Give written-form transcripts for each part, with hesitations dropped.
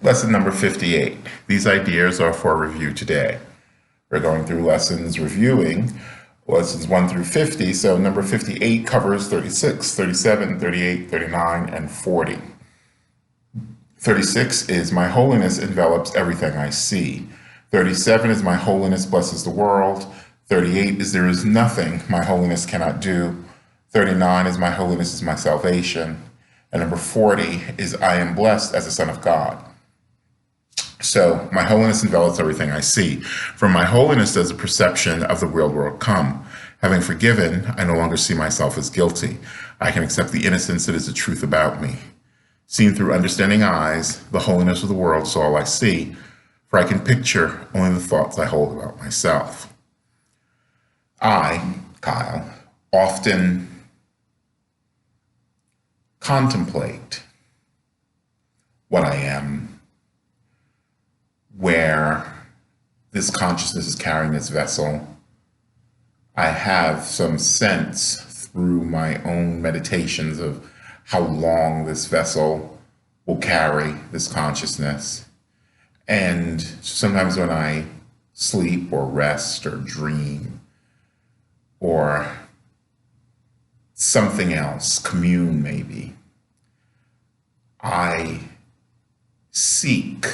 Lesson number 58. These ideas are for review today. We're going through reviewing lessons 1 through 50. So number 58 covers 36, 37, 38, 39, and 40. 36 is my holiness envelops everything I see. 37 is my holiness blesses the world. 38 is there is nothing my holiness cannot do. 39 is my holiness is my salvation. And number 40 is I am blessed as a son of God. So my holiness envelops everything I see. From my holiness does a perception of the real world come. Having forgiven, I no longer see myself as guilty. I can accept the innocence that is the truth about me. Seen through understanding eyes, the holiness of the world is all I see, for I can picture only the thoughts I hold about myself. I, Kyle, often contemplate what I am, where this consciousness is carrying this vessel. I have some sense through my own meditations of how long this vessel will carry this consciousness. And sometimes when I sleep or rest or dream or something else, commune maybe, I seek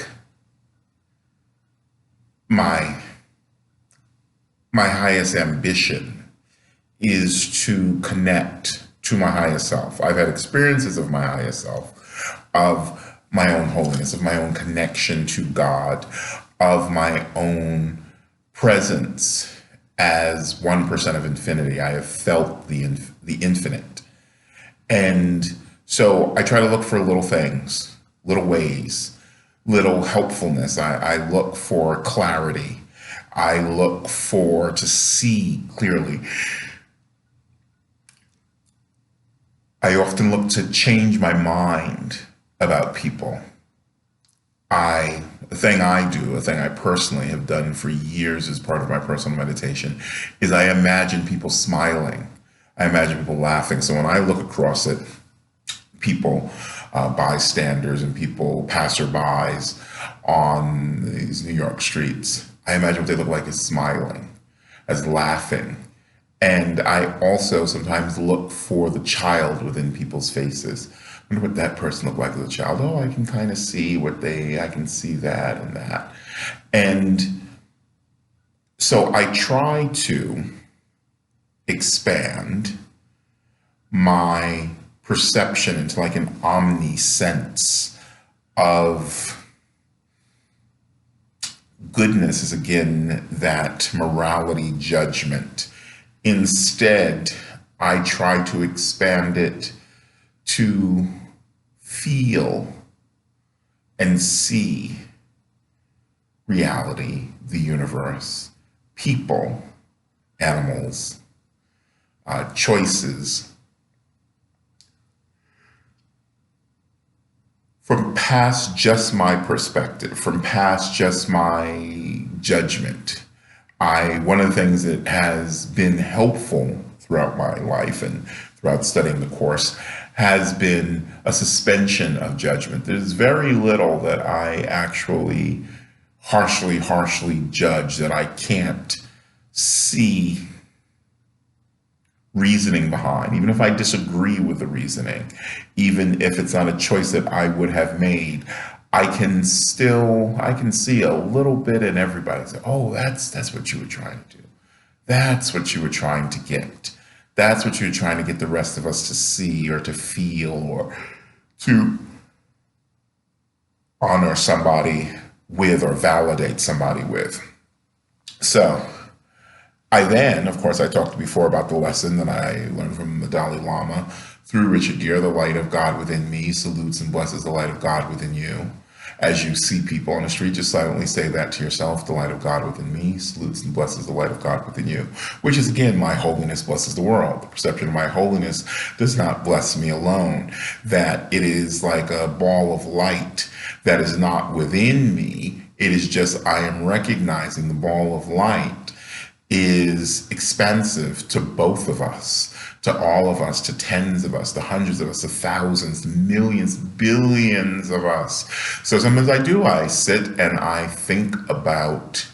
my highest ambition is to connect to my highest self. I've had experiences of my highest self, of my own holiness, of my own connection to God, of my own presence as 1% of infinity. I have felt the infinite. And so I try to look for little things, little ways, little helpfulness. I look for clarity. I look to see clearly. I often look to change my mind about people. A thing I personally have done for years as part of my personal meditation is I imagine people smiling. I imagine people laughing. So when I look across at people, bystanders and people, passerbys on these New York streets, I imagine what they look like as smiling, as laughing. And I also sometimes look for the child within people's faces. I wonder what that person looked like as a child. Oh, I can kind of see I can see that and that. And so I try to expand my perception into like an omnisense of goodness is again that morality judgment. Instead, I try to expand it to feel and see reality, the universe, people, animals, choices, from past just my perspective, from past just my judgment. One of the things that has been helpful throughout my life and throughout studying the course has been a suspension of judgment. There's very little that I actually harshly judge, that I can't see reasoning behind, even if I disagree with the reasoning, even if it's not a choice that I would have made. I can see a little bit in everybody. Say, oh, that's what you were trying to do. That's what you were trying to get. That's what you were trying to get the rest of us to see or to feel or to honor somebody with or validate somebody with. So I then, of course, I talked before about the lesson that I learned from the Dalai Lama through Richard Gere, the light of God within me salutes and blesses the light of God within you. As you see people on the street, just silently say that to yourself. The light of God within me salutes and blesses the light of God within you, which is again, my holiness blesses the world. The perception of my holiness does not bless me alone, that it is like a ball of light that is not within me. It is just, I am recognizing the ball of light is expansive to both of us, to all of us, to tens of us, to hundreds of us, to thousands, to millions, billions of us. So sometimes I sit and I think about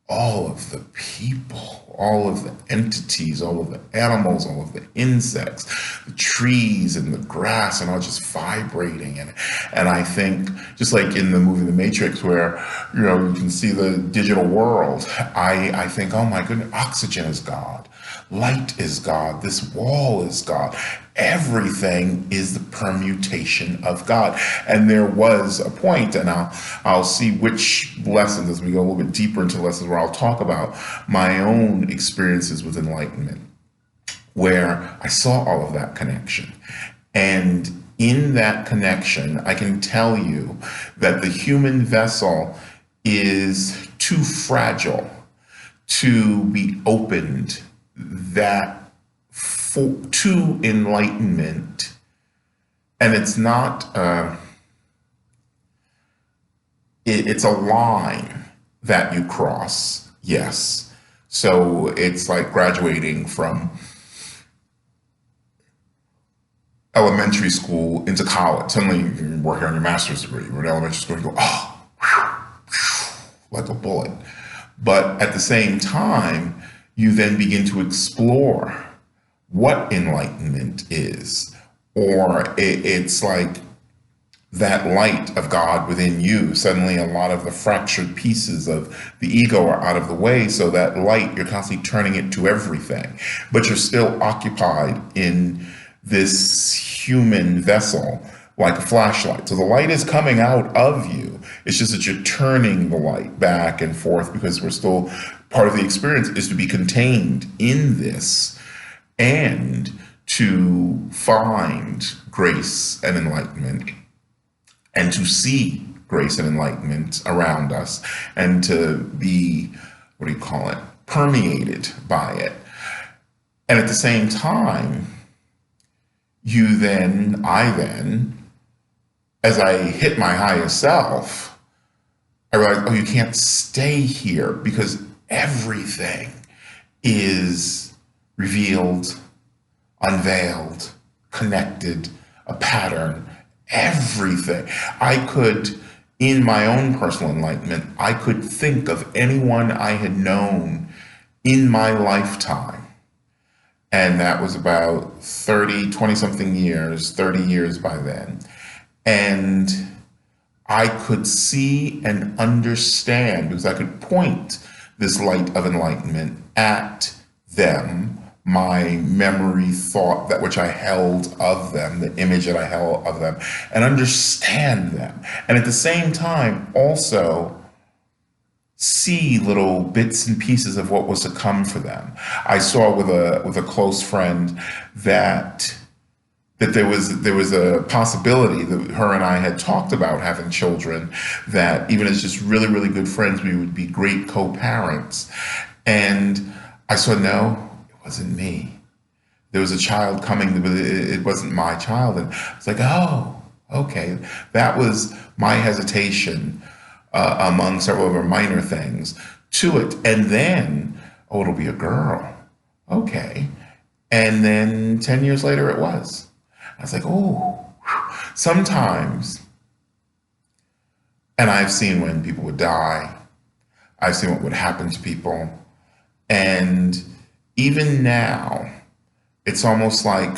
all of the people, all of the entities, all of the animals, all of the insects, the trees and the grass, and all just vibrating. And I think, just like in the movie The Matrix, where you can see the digital world, I think, oh my goodness, oxygen is God. Light is God. This wall is God. Everything is the permutation of God. And there was a point, and I'll see which lessons, as we go a little bit deeper into lessons, where I'll talk about my own experiences with enlightenment, where I saw all of that connection. And in that connection, I can tell you that the human vessel is too fragile to be opened to enlightenment. And it's not it's a line that you cross, yes. So it's like graduating from elementary school into college. Suddenly you're working on your master's degree. You're in elementary school, you go, oh, like a bullet. But at the same time, you then begin to explore what enlightenment is. Or it's like that light of God within you. Suddenly a lot of the fractured pieces of the ego are out of the way, so that light, you're constantly turning it to everything. But you're still occupied in this human vessel like a flashlight. So the light is coming out of you. It's just that you're turning the light back and forth, because we're still, part of the experience is to be contained in this and to find grace and enlightenment, and to see grace and enlightenment around us, and to be, what do you call it, permeated by it. And at the same time, I then, as I hit my highest self, I realized, oh, you can't stay here, because everything is revealed, unveiled, connected, a pattern, everything. I could, in my own personal enlightenment, I could think of anyone I had known in my lifetime. And that was about 20 something years, 30 years by then. And I could see and understand, because I could point this light of enlightenment at them, my memory, thought, that which I held of them, the image that I held of them, and understand them. And at the same time, also see little bits and pieces of what was to come for them. I saw with a close friend that there was a possibility that her and I had talked about having children, that even as just really, really good friends, we would be great co-parents. And I saw, no, it wasn't me. There was a child coming, but it wasn't my child. And I was like, oh, okay. That was my hesitation among several other minor things to it. And then, oh, it'll be a girl. Okay. And then 10 years later, it was. I was like, oh, sometimes, and I've seen when people would die, I've seen what would happen to people. And even now, it's almost like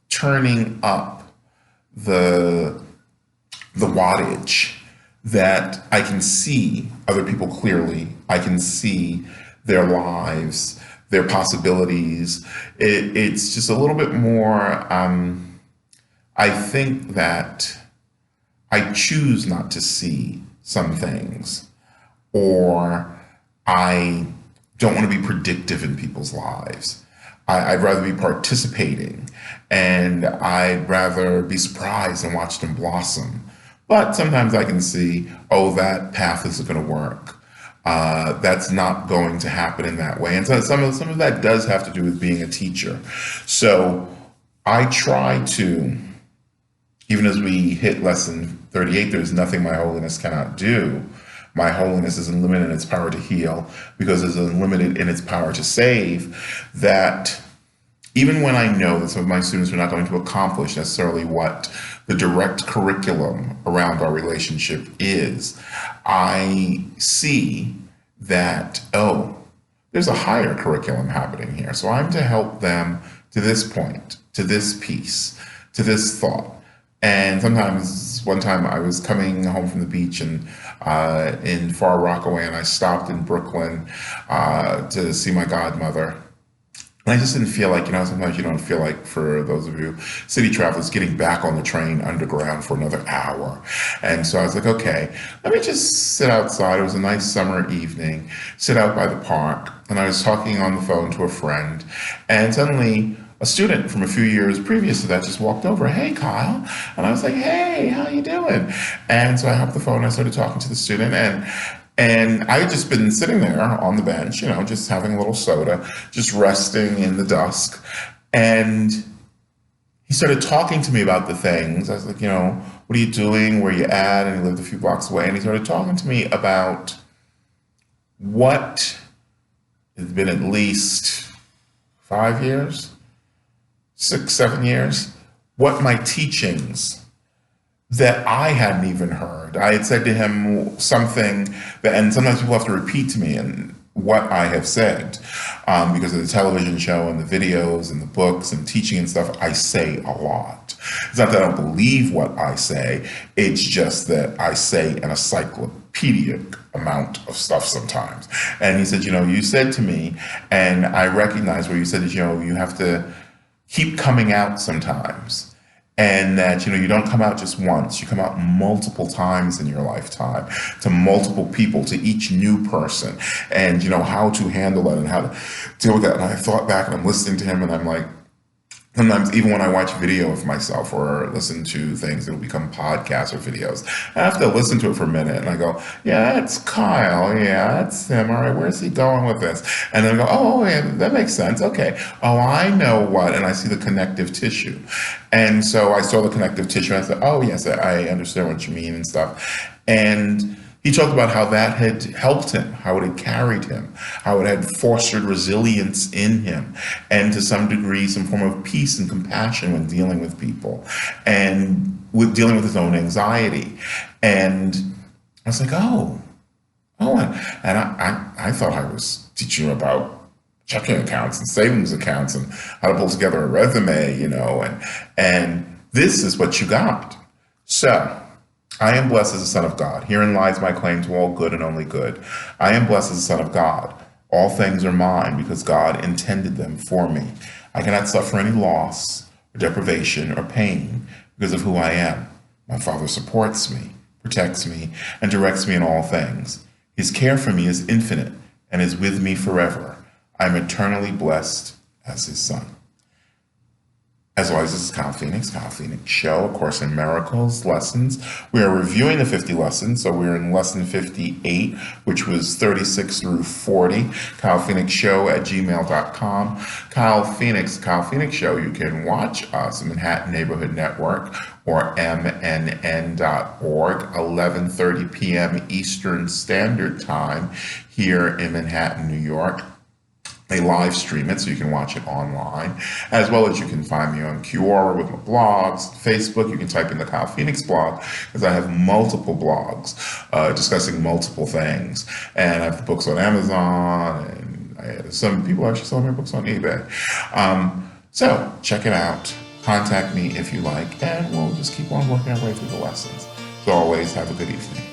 turning up the wattage, that I can see other people clearly. I can see their lives, their possibilities. It's just a little bit more, I think that I choose not to see some things, or I don't want to be predictive in people's lives. I'd rather be participating, and I'd rather be surprised and watch them blossom. But sometimes I can see, oh, that path isn't going to work. That's not going to happen in that way. And so some of that does have to do with being a teacher. So I try to, even as we hit lesson 38, there's nothing my holiness cannot do. my holiness is unlimited in its power to heal, because it's unlimited in its power to save, that even when I know that some of my students are not going to accomplish necessarily what the direct curriculum around our relationship is, I see that, oh, there's a higher curriculum happening here. So I'm to help them to this point, to this piece, to this thought. And sometimes, one time I was coming home from the beach and in Far Rockaway, and I stopped in Brooklyn to see my godmother. And I just didn't feel like, sometimes you don't feel like, for those of you city travelers, getting back on the train underground for another hour. And so I was like, okay, let me just sit outside. It was a nice summer evening, sit out by the park. And I was talking on the phone to a friend. And suddenly a student from a few years previous to that just walked over. Hey, Kyle. And I was like, hey, how you doing? And so I hopped the phone and I started talking to the student. And I had just been sitting there on the bench, just having a little soda, just resting in the dusk. And he started talking to me about the things. I was like, what are you doing? Where you at? And he lived a few blocks away. And he started talking to me about what had been at least 5 years, 6, 7 years, what my teachings that I hadn't even heard. I had said to him something that, and sometimes people have to repeat to me and what I have said, because of the television show and the videos and the books and teaching and stuff. I say a lot. It's not that I don't believe what I say. It's just that I say an encyclopedic amount of stuff sometimes. And he said, you said to me, and I recognize where you said that, you have to keep coming out sometimes. And that, you don't come out just once, you come out multiple times in your lifetime to multiple people, to each new person, and how to handle that and how to deal with that. And I thought back and I'm listening to him and I'm like, sometimes even when I watch video of myself or listen to things, it'll become podcasts or videos. I have to listen to it for a minute and I go, yeah, that's Kyle. Yeah, that's him. All right, where's he going with this? And then I go, oh, yeah, that makes sense. Okay. Oh, I know what. And I see the connective tissue. And so I saw the connective tissue and I said, oh, yes, I understand what you mean and stuff. And he talked about how that had helped him, how it had carried him, how it had fostered resilience in him, and to some degree, some form of peace and compassion when dealing with people, and with dealing with his own anxiety. And I was like, oh, and I thought I was teaching him about checking accounts and savings accounts and how to pull together a resume, and this is what you got. So, I am blessed as a son of God. Herein lies my claim to all good and only good. I am blessed as a son of God. All things are mine because God intended them for me. I cannot suffer any loss or deprivation or pain because of who I am. My Father supports me, protects me, and directs me in all things. His care for me is infinite and is with me forever. I am eternally blessed as his son. As always, this is Kyle Phoenix Show, A Course in Miracles lessons. We are reviewing the 50 lessons, so we're in lesson 58, which was 36 through 40. KylePhoenixShow@gmail.com. Kyle Phoenix Show. You can watch us, Manhattan Neighborhood Network, or mnn.org, 11:30 p.m. Eastern Standard Time here in Manhattan, New York. They live stream it so you can watch it online, as well as you can find me on Quora with my blogs, Facebook. You can type in the Kyle Phoenix blog, because I have multiple blogs discussing multiple things. And I have the books on Amazon, and some people actually sell my books on eBay. So check it out. Contact me if you like, and we'll just keep on working our way through the lessons. So always have a good evening.